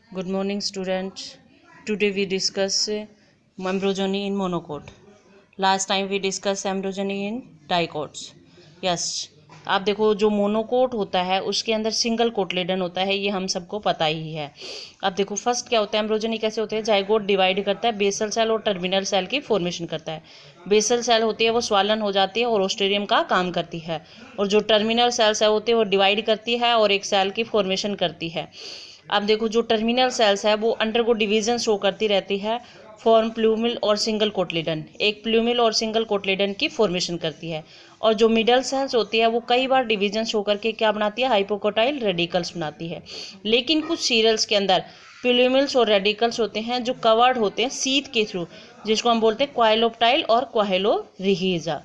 Good morning, students. Today we discuss embryogeny in monocot. Last time we discussed embryogeny in dicots. Yes. आप देखो जो monocot होता है उसके अंदर सिंगल कोटलेडन होता है, ये हम सबको पता ही है। अब देखो फर्स्ट क्या होता है, एम्ब्रोजनी कैसे होते हैं, जाइगोट डिवाइड करता है, बेसल सेल और टर्मिनल सेल की फॉर्मेशन करता है। बेसल सेल होती है वो स्वालन हो जाती है और ओस्टेरियम का काम करती है, और जो टर्मिनल सेल्स है होती है वो डिवाइड करती है और एक सेल की फॉर्मेशन करती है। अब देखो जो टर्मिनल सेल्स है वो अंडर को डिवीजन शो करती रहती है, फॉर्म प्लूमिल और सिंगल कोटलेडन, एक प्लूमिल और सिंगल कोटलेडन की फॉर्मेशन करती है। और जो मिडल सेल्स होती है वो कई बार डिवीजन शो करके क्या बनाती है, हाइपोकोटाइल रेडिकल्स बनाती है। लेकिन कुछ सीरियल्स के अंदर प्लूमिल्स और रेडिकल्स होते हैं जो कवर्ड होते हैं सीथ के थ्रू, जिसको हम बोलते हैं क्वाइलोप्टाइल और क्वाइलोरिहीजा।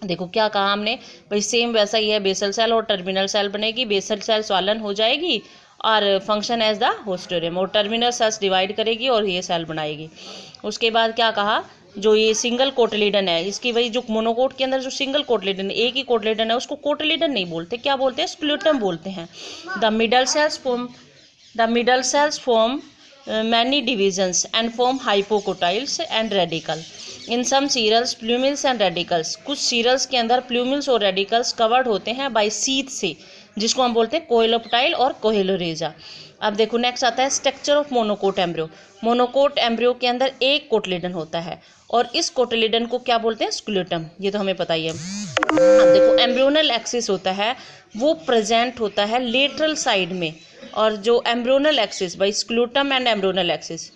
देखो क्या कहा हमने भाई, सेम वैसा ही है, बेसल सेल और टर्मिनल सेल बनेगी, बेसल सेल स्वालन हो जाएगी और फंक्शन एज द होस्टोरियम, और टर्मिनल सेल्स डिवाइड करेगी और ये सेल बनाएगी। उसके बाद क्या कहा, जो ये सिंगल कोटलीडन है इसकी, वही जो मोनोकोट के अंदर जो सिंगल कोटलीडन एक ही कोटलीडन है उसको कोटलीडन नहीं बोलते, क्या बोलते हैं, स्क्लेटम बोलते हैं। The middle cells form many divisions and form hypocotyls and radical. In some cereals plumils and radicals, कुछ cereals के अंदर plumils और radicals covered होते हैं by sheath से, जिसको हम बोलते हैं कोइलोप्टाइल और कोहेलोरेजा। अब देखो नेक्स्ट आता है structure of monocot embryo. Monocot embryo के अंदर एक कोटलीडन होता है और इस कोटलीडन को क्या बोलते हैं, स्क्लेटम, ये तो हमें पता ही है। अब देखो एम्ब्रियोनल एक्सिस होता है वो प्रेजेंट होता है लेटरल साइड में, और जो embryonal axis by scutellum and embryonal axis,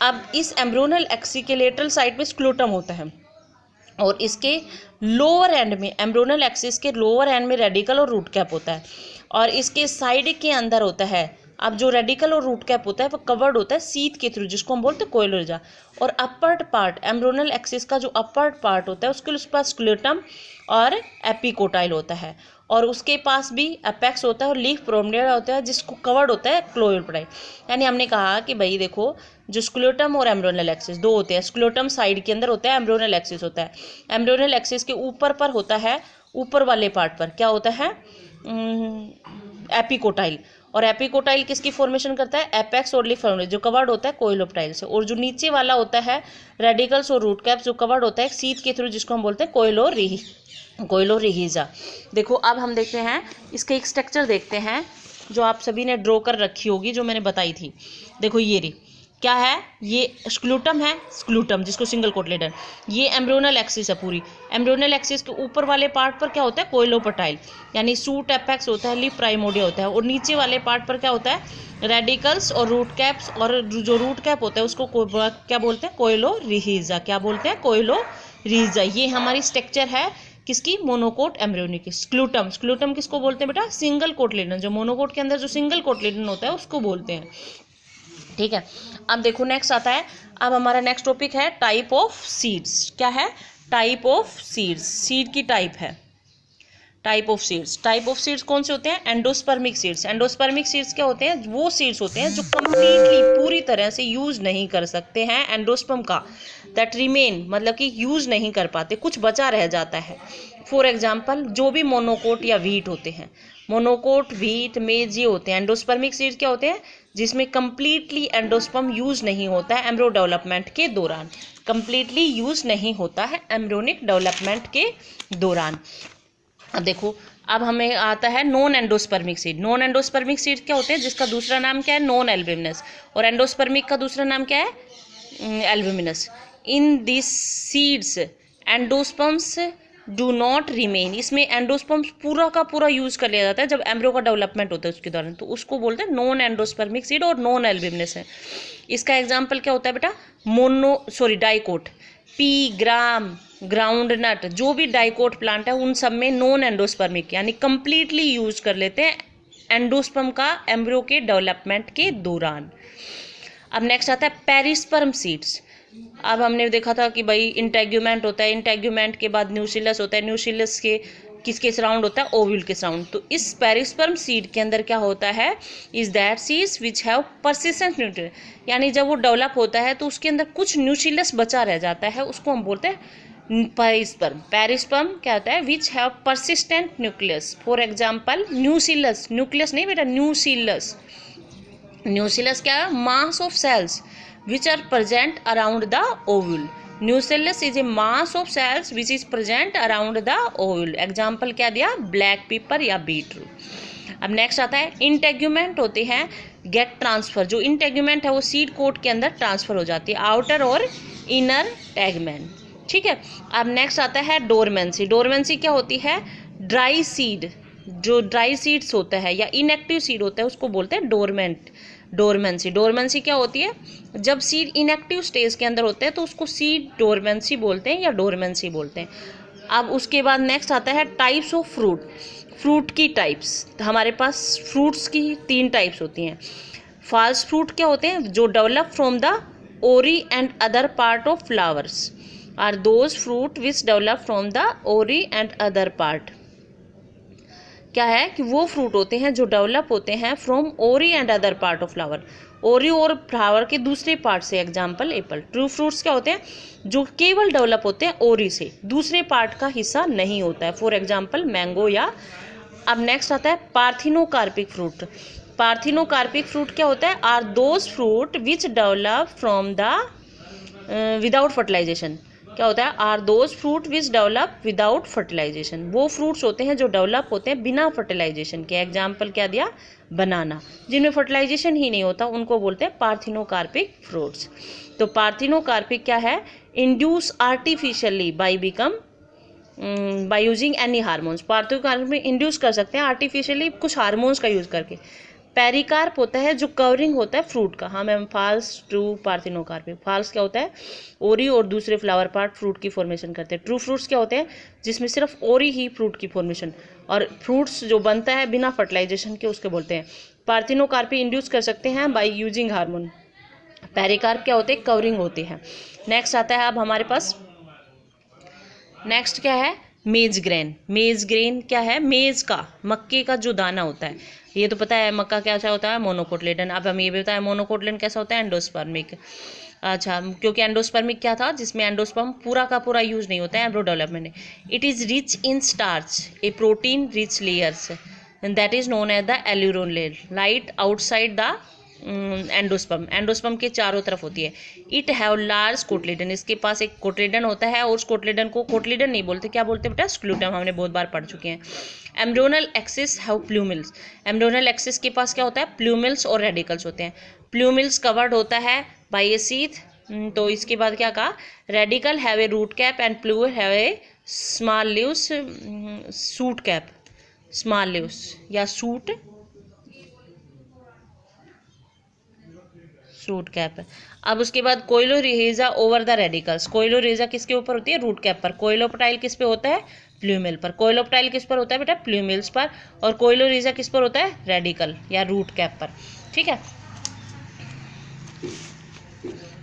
अब इस एम्ब्रियोनल एक्सिस के लेटरल साइड पे स्क्लेटम होता है और इसके लोअर एंड में, एम्ब्रियोनल एक्सिस के लोअर एंड में रेडिकल और रूट कैप होता है, और इसके साइड के अंदर होता है, अब जो रेडिकल और रूट कैप होता है वो कवर्ड होता है सीथ के थ्रू, जिसको हम बोलते हैं कोइलोरेजा। और अपर पार्ट, एम्ब्रियोनल एक्सिस का जो अपर पार्ट होता है उसके पास स्क्लेटम और एपिकोटाइल होता है, और उसके पास भी अपेक्स होता है और लीफ प्रोमेनियर होता है जिसको कवर्ड होता है क्लोयोप्लाइड। यानी हमने कहा कि भाई देखो जो स्क्लेटम और एम्ब्रियोनल एक्सिस दो होते हैं, स्क्लेटम साइड के अंदर होता है, एम्ब्रियोनल एक्सिस होता है। एम्ब्रियोनल एक्सिस के ऊपर पर होता है, ऊपर वाले पार्ट पर क्या होता है, एपिकोटाइल, और एपिकोटाइल किसकी फॉर्मेशन करता है, एपेक्स और लीफ प्रोमेनियर, जो कवर्ड होता है कोइलोप्टाइल से। और जो नीचे वाला होता है रेडिकल्स और रूट कैप, जो कवर्ड होता है सीथ के थ्रू, जिसको हम बोलते हैं कोइलोरिहीजा। देखो अब हम देखते हैं इसके एक स्ट्रक्चर देखते हैं जो आप सभी ने ड्रॉ कर रखी होगी, जो मैंने बताई थी। देखो ये रही, क्या है, ये स्क्लेटम है, स्क्लेटम जिसको सिंगल कोटलेडन, ये एम्ब्रियोनल एक्सिस है पूरी। एम्ब्रियोनल एक्सिस के ऊपर वाले पार्ट पर क्या होता है, कोइलोप्टाइल यानी सूट एपेक्स होता है, लीफ प्राइमोडिया होता है, और नीचे वाले पार्ट पर क्या होता है, रेडिकल्स और रूट कैप्स, और जो रूट कैप होता है उसको क्या बोलते हैं, कोइलोरिहीजा, क्या बोलते हैं, कोइलोरिहीजा। ये हमारी स्ट्रक्चर है किसकी, मोनोकोट एम्ब्रियोनी की। स्क्लेटम, स्क्लेटम किसको बोलते हैं बेटा, सिंगल कोटलेडन, जो मोनोकोट के अंदर जो सिंगल कोटलेडन होता है उसको बोलते हैं। ठीक है, अब देखो नेक्स्ट आता है, अब हमारा नेक्स्ट टॉपिक है टाइप ऑफ सीड्स। क्या है, टाइप ऑफ सीड्स, सीड की टाइप है, type of seeds. Type of seeds कौन से होते हैं, एंडोस्पर्मिक सीड्स। एंडोस्पर्मिक सीड्स क्या होते हैं, वो सीड्स होते हैं जो कंप्लीटली पूरी तरह से यूज नहीं कर सकते हैं एंडोस्पर्म का, दैट रिमेन, मतलब कि यूज नहीं कर पाते, कुछ बचा रह जाता है। फॉर एग्जाम्पल जो भी मोनोकोट या व्हीट होते हैं, मोनोकोट, व्हीट, मेज, ये होते हैं एंडोस्पर्मिक सीड्स। क्या होते हैं, जिसमें कंप्लीटली एंडोस्पर्म यूज नहीं होता है एम्ब्रियो डेवलपमेंट के दौरान, कंप्लीटली यूज नहीं होता है एम्ब्रियोनिक डेवलपमेंट के दौरान। अब देखो अब हमें आता है non endospermic seed. Non endospermic seed क्या होते हैं, जिसका दूसरा नाम क्या है, नॉन एल्ब्यूमिनस, और एंडोस्पर्मिक का दूसरा नाम क्या है, albuminous. In this seeds endosperms do not remain, इसमें एंडोस्पर्म्स पूरा का पूरा यूज कर लिया जाता है जब एम्ब्रियो का डेवलपमेंट होता है उसके दौरान, तो उसको बोलते हैं नॉन एंडोस्पर्मिक सीड और नॉन एल्ब्यूमिनस है। इसका एग्जाम्पल क्या होता है बेटा, डाइकोट, पी, ग्राम, ग्राउंड नट, जो भी डाइकोट प्लांट है उन सब में नॉन एंडोस्पर्मिक यानी कंप्लीटली यूज कर लेते हैं एंडोस्पर्म का एम्ब्रियो के डेवलपमेंट के दौरान। अब नेक्स्ट आता है पेरिस्पर्म सीड्स। अब हमने देखा था कि भाई इंटेग्यूमेंट होता है, इंटेग्यूमेंट के बाद न्यूसिलस होता है, न्यूसिलस के किसके सराउंड होता है, ओव्यूल के सराउंड। तो इस पेरिस्पर्म सीड के अंदर क्या होता है, is that seeds which have persistent nucleus, यानी जब वो डेवलप होता है तो उसके अंदर कुछ न्यूसिलस बचा रह जाता है, उसको हम बोलते हैं पेरिस्पर्म। पेरिस्पर्म क्या होता है, which have persistent nucleus. For example nucellus, nucleus नहीं बेटा, न्यूसिलस, न्यूसेलस क्या है? Mass of cells which are present around the ovule. Nucellus is a mass of cells which is present around the ovule. Example क्या दिया? Black pepper या beetroot. अब next आता है इंटेग्यूमेंट होते हैं गेट ट्रांसफर। जो इंटेग्यूमेंट है वो सीड कोट के अंदर ट्रांसफर हो जाती है, आउटर और इनर टैगमेंट, ठीक है। अब नेक्स्ट आता है डोरमेंसी। डोरमेंसी क्या होती है? ड्राई सीड, जो ड्राई सीड्स होता है या इनएक्टिव सीड होता है उसको बोलते हैं डोरमेंट। डोरमेंसी, डोरमेंसी क्या होती है? जब सीड इनएक्टिव स्टेज के अंदर होते हैं तो उसको सीड डोरमेंसी बोलते हैं या डोरमेंसी बोलते हैं। अब उसके बाद नेक्स्ट आता है टाइप्स ऑफ फ्रूट। फ्रूट की टाइप्स, हमारे पास फ्रूट्स की 3 टाइप्स होती हैं। फॉल्स फ्रूट क्या होते हैं? जो develop from the ovary and other part of flowers are those fruit which develop from the ovary and other part. क्या है कि वो फ्रूट होते हैं जो डेवलप होते हैं फ्रॉम ओरी and other part of flower, ओरी और फ्लावर के दूसरे पार्ट से। Example Apple. ट्रू फ्रूट्स क्या होते हैं? जो केवल डेवलप होते हैं ओरी से, दूसरे पार्ट का हिस्सा नहीं होता है। फॉर एग्जाम्पल मैंगो या। अब नेक्स्ट आता है पार्थिनोकार्पिक फ्रूट। पार्थिनोकार्पिक फ्रूट क्या होता है? Are those fruit which develop from the without fertilization. क्या होता है? Are those fruit which develop without fertilization. वो फ्रूट्स होते हैं जो डेवलप होते हैं बिना फर्टिलाइजेशन के। एग्जाम्पल क्या दिया? बनाना। जिनमें फर्टिलाइजेशन ही नहीं होता उनको बोलते हैं पार्थिनोकार्पिक फ्रूट्स। तो पार्थिनोकार्पिक क्या है? Induce artificially by using any hormones. Parthenocarpic induce कर सकते हैं आर्टिफिशियली कुछ हार्मोन्स का यूज करके। पेरिकार्प होता है जो कवरिंग होता है फ्रूट का। हाँ ma'am, false true parthenocarpic. False क्या होता है? ओरी और दूसरे फ्लावर पार्ट फ्रूट की फॉर्मेशन करते हैं। ट्रू फ्रूट्स क्या होते हैं? जिसमें सिर्फ ओरी ही फ्रूट की फॉर्मेशन और फ्रूट्स जो बनता है बिना फर्टिलाइजेशन के उसके बोलते हैं। पार्थिनोकार्पी इंड्यूस कर सकते हैं बाय यूजिंग हार्मोन। पेरिकार्प क्या होते हैं? कवरिंग होते हैं। नेक्स्ट आता है अब हमारे पास, नेक्स्ट क्या है? मेज ग्रेन। मेज ग्रेन क्या है? मेज का, मक्के का जो दाना होता है। ये तो पता है मक्का कैसा होता है? मोनोकोटिलेडन। अब हमें ये भी पता है मोनोकोटिलेडन कैसा होता है? एंडोस्पर्मिक। अच्छा, क्योंकि एंडोस्पर्मिक क्या था? जिसमें एंडोस्पर्म पूरा का पूरा यूज नहीं होता है एम्ब्रो डेवलपमेंट में। It is rich in starch, a protein rich layers that is known as the aleurone layer light outside the endosperm. Endosperm के चारों तरफ होती है। It have large cotyledon. इसके पास एक कोटलेडन होता है और उस कोटलेडन को कोटलेडन नहीं बोलते, क्या बोलते बेटा? स्क्लूटम। हमने बहुत बार पढ़ चुके हैं। Embryonal axis have plumules. Embryonal axis के पास क्या होता है? प्लूमिल्स और रेडिकल्स होते हैं। प्लूमिल्स कवर्ड होता है बाय ए सीथ। तो इसके बाद क्या कहा? Radicle have a root cap and plumule have a small leaves shoot cap. Small leaves या सूट कैप। अब उसके बाद coleorhiza over the radicles. Coleorhiza किसके ऊपर होती है? रूट कैप पर। कोइलोप्टाइल किस पे होता है? प्लूमिल पर। कोइलोप्टाइल किस पर होता है बेटा? प्लूमिल्स पर। और कोइलोरेजा किस पर होता है? रेडिकल या रूट कैप पर, ठीक है।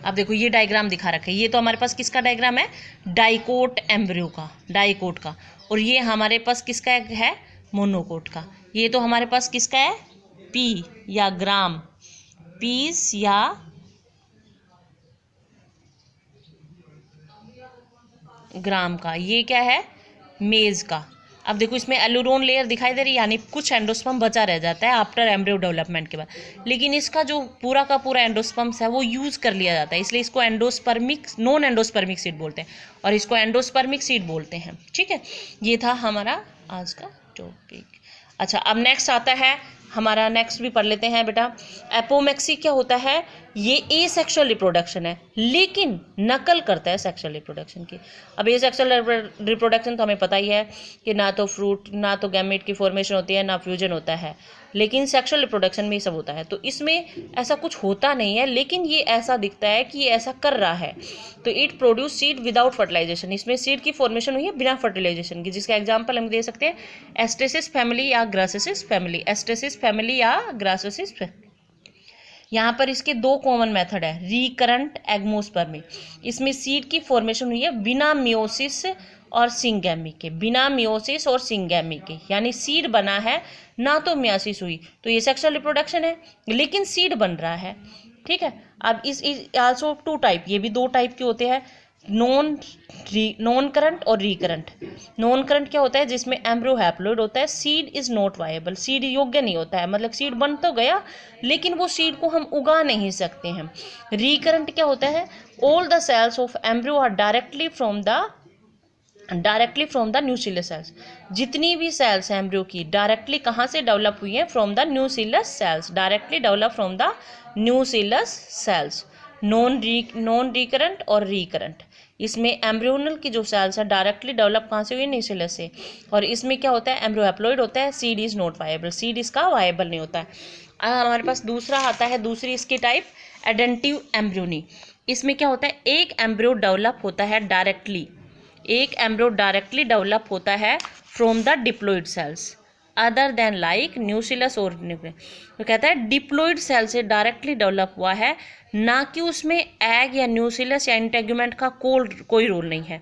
अब देखो ये डायग्राम दिखा रखा है। ये तो हमारे पास किसका डायग्राम है? डाइकोट एम्ब्रियो का, डाइकोट का। और ये हमारे पास किसका है? मोनोकोट का। ये तो हमारे पास किसका है? पी या ग्राम, पीस या ग्राम का। ये क्या है? मेज का। अब देखो इसमें एल्यूरोन लेयर दिखाई दे रही है, यानी कुछ एंडोस्पर्म बचा रह जाता है आफ्टर एम्ब्रियो डेवलपमेंट के बाद, लेकिन इसका जो पूरा का पूरा एंडोस्पर्म्स है वो यूज कर लिया जाता है, इसलिए इसको एंडोस्पर्मिक, नॉन एंडोस्पर्मिक सीड बोलते हैं और इसको एंडोस्पर्मिक सीड बोलते हैं, ठीक है। ये था हमारा आज का टॉपिक। अच्छा, अब नेक्स्ट आता है हमारा, नेक्स्ट भी पढ़ लेते हैं बेटा। एपोमेक्सी क्या होता है? ये ए सेक्सुअल रिप्रोडक्शन है, लेकिन नकल करता है सेक्सुअल रिप्रोडक्शन की। अब ये सेक्सुअल रिप्रोडक्शन तो हमें पता ही है कि ना तो फ्रूट, ना तो गैमेट की फॉर्मेशन होती है, ना फ्यूजन होता है, लेकिन सेक्सुअल रिप्रोडक्शन में ये सब होता है। तो इसमें ऐसा कुछ होता नहीं है, लेकिन ये ऐसा दिखता है कि ये ऐसा कर रहा है। तो it produce seed without fertilization. इसमें सीड की फॉर्मेशन हुई है बिना फर्टिलाइजेशन की, जिसका एग्जाम्पल हम दे सकते हैं एस्टेसिस फैमिली या ग्रासेसिस फैमिली। एस्टेसिस फैमिली या ग्रासेसिस। यहाँ पर इसके 2 कॉमन मेथड है, रिकरेंट एग्मोस्पर्मी। इसमें सीड की फॉर्मेशन हुई है बिना मियोसिस और सिंगैमी के, बिना मियोसिस और सिंगैमी के, यानी सीड बना है ना तो मियोसिस हुई, तो ये सेक्सुअल रिप्रोडक्शन है, लेकिन सीड बन रहा है, ठीक है। अब इस आल्सो 2 टाइप, ये भी 2 टाइप के होते हैं, नॉन करंट और रिकरंट। नॉन करंट क्या होता है, जिसमें एम्ब्रो हैप्लॉइड होता है, seed is not viable, seed योग्य नहीं होता है, मतलब सीड बन तो गया लेकिन वो सीड को हम उगा नहीं सकते हैं। रिकरंट क्या होता है, all the cells of embryo are directly from the nucleus cells, जितनी भी सेल्स हैं एम्ब्रियो की डायरेक्टली कहाँ से डेवलप हुई हैं, from the nucleus cells, directly develop from the nucleus cells. Non recurrent और रिकरेंट, इसमें एम्ब्रियोनल की जो सेल्स है डायरेक्टली डेवलप कहाँ से हुई, न्यूक्लियस से। और इसमें क्या होता है, एम्ब्रियो हैप्लॉइड होता है, seed is not viable, seed इसका वायबल नहीं होता है। हमारे पास दूसरा आता है, दूसरी इसकी टाइप एडेंटिव एम्ब्रियोनी। इसमें क्या होता है, एक एम्ब्रियो डेवलप होता है डायरेक्टली, एक एम्ब्रियो डायरेक्टली डेवलप होता है from the diploid sales other than like nucleus और न्यूक्लियस। तो कहता है डिप्लॉइड सेल से डायरेक्टली डेवलप हुआ है, ना कि उसमें एग या न्यूक्लियस या इंटेगुमेंट का कोई रोल नहीं है,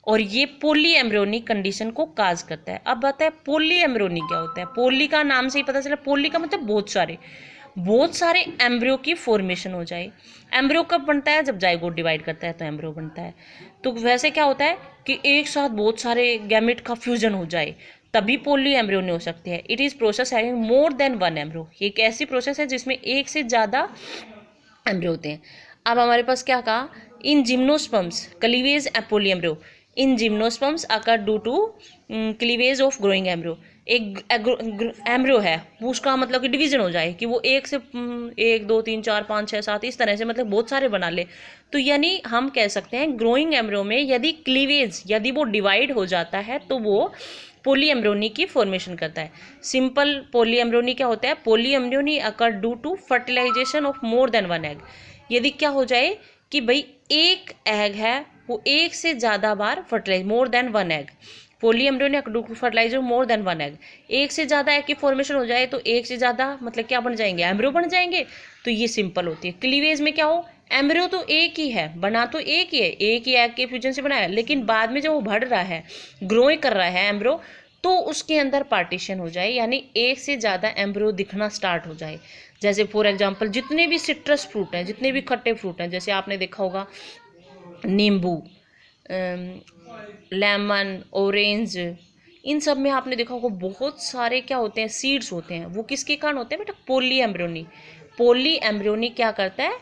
और ये पोली एम्ब्रियोनिक कंडीशन को काज करता है। अब बात है पोली एम्ब्रियोनिक क्या होता है। पोली का नाम से ही पता चला, पोली का मतलब बहुत सारे एम्ब्रियो की फॉर्मेशन हो जाए। एम्ब्रियो कब बनता है, जब जाइगोट डिवाइड करता है तो एम्ब्रियो बनता है। तो वैसे क्या होता है कि एक साथ बहुत सारे गैमेट का फ्यूजन हो जाए, तभी पोली एम्ब्रियो नहीं हो सकते हैं। It is process having more than one embryo, ये एक ऐसी प्रोसेस है जिसमें एक से ज़्यादा एम्ब्रियो होते हैं। अब हमारे पास क्या कहा, in gymnosperms cleavage poly embryo, in gymnosperms occur due to cleavage of growing embryo. एक एम्ब्रियो है, उसका मतलब कि डिवीजन हो जाए कि वो एक से 1 2 3 4 5 6 7 इस तरह से मतलब बहुत सारे बना ले, तो यानी हम कह सकते हैं ग्रोइंग एम्ब्रियो में यदि क्लीवेज, यदि वो डिवाइड हो जाता है तो वो पोली एम्ब्रियोनी की फॉर्मेशन करता है। सिंपल पोली एम्ब्रियोनी क्या होता है, poly embryony occur due to fertilization of more than one egg. यदि क्या हो जाए कि भाई एक एग है वो एक से ज़्यादा बार fertilize, more than one egg, poly embryonic fertilizer more than one egg, एक से ज़्यादा एग की फॉर्मेशन हो जाए तो एक से ज़्यादा मतलब क्या बन जाएंगे, एम्ब्रियो बन जाएंगे। तो ये सिंपल होती है। क्लीवेज में क्या हो, एम्ब्रियो तो एक ही है, बना तो एक ही है, एक ही एग के फ्यूजन से बना है, लेकिन बाद में जब वो बढ़ रहा है, ग्रो कर रहा है एम्ब्रियो, तो उसके अंदर पार्टीशन हो जाए, यानी एक से ज़्यादा एम्ब्रियो दिखना स्टार्ट हो जाए। जैसे फॉर एग्जांपल जितने भी सिट्रस फ्रूट हैं, जितने भी खट्टे फ्रूट हैं, जैसे आपने देखा होगा नींबू, लेमन, ऑरेंज, इन सब में आपने देखा होगा बहुत सारे क्या होते हैं, सीड्स होते हैं। वो किसके कारण होते हैं बेटा, पोली एम्ब्रियोनी। पोली एम्ब्रियोनी क्या करता है,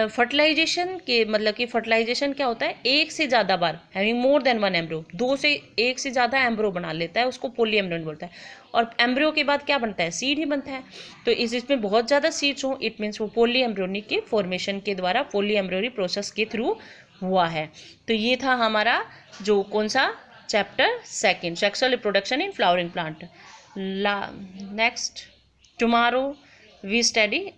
फर्टिलाइजेशन के मतलब कि फर्टिलाइजेशन क्या होता है, एक से ज़्यादा बार, having more than one embryo, दो से एक से ज़्यादा एम्ब्रियो बना लेता है, उसको पोली एम्ब्रियोनी बोलता है। और एम्ब्रियो के बाद क्या बनता है, सीड ही बनता है। तो इसमें बहुत ज़्यादा सीड्स हो, इट मीन्स वो पोली एम्ब्रियोनी के फॉर्मेशन के द्वारा, पोली एम्ब्रियोनी प्रोसेस के थ्रू हुआ है। तो ये था हमारा जो कौन सा chapter second, sexual reproduction in flowering plant. Next tomorrow we study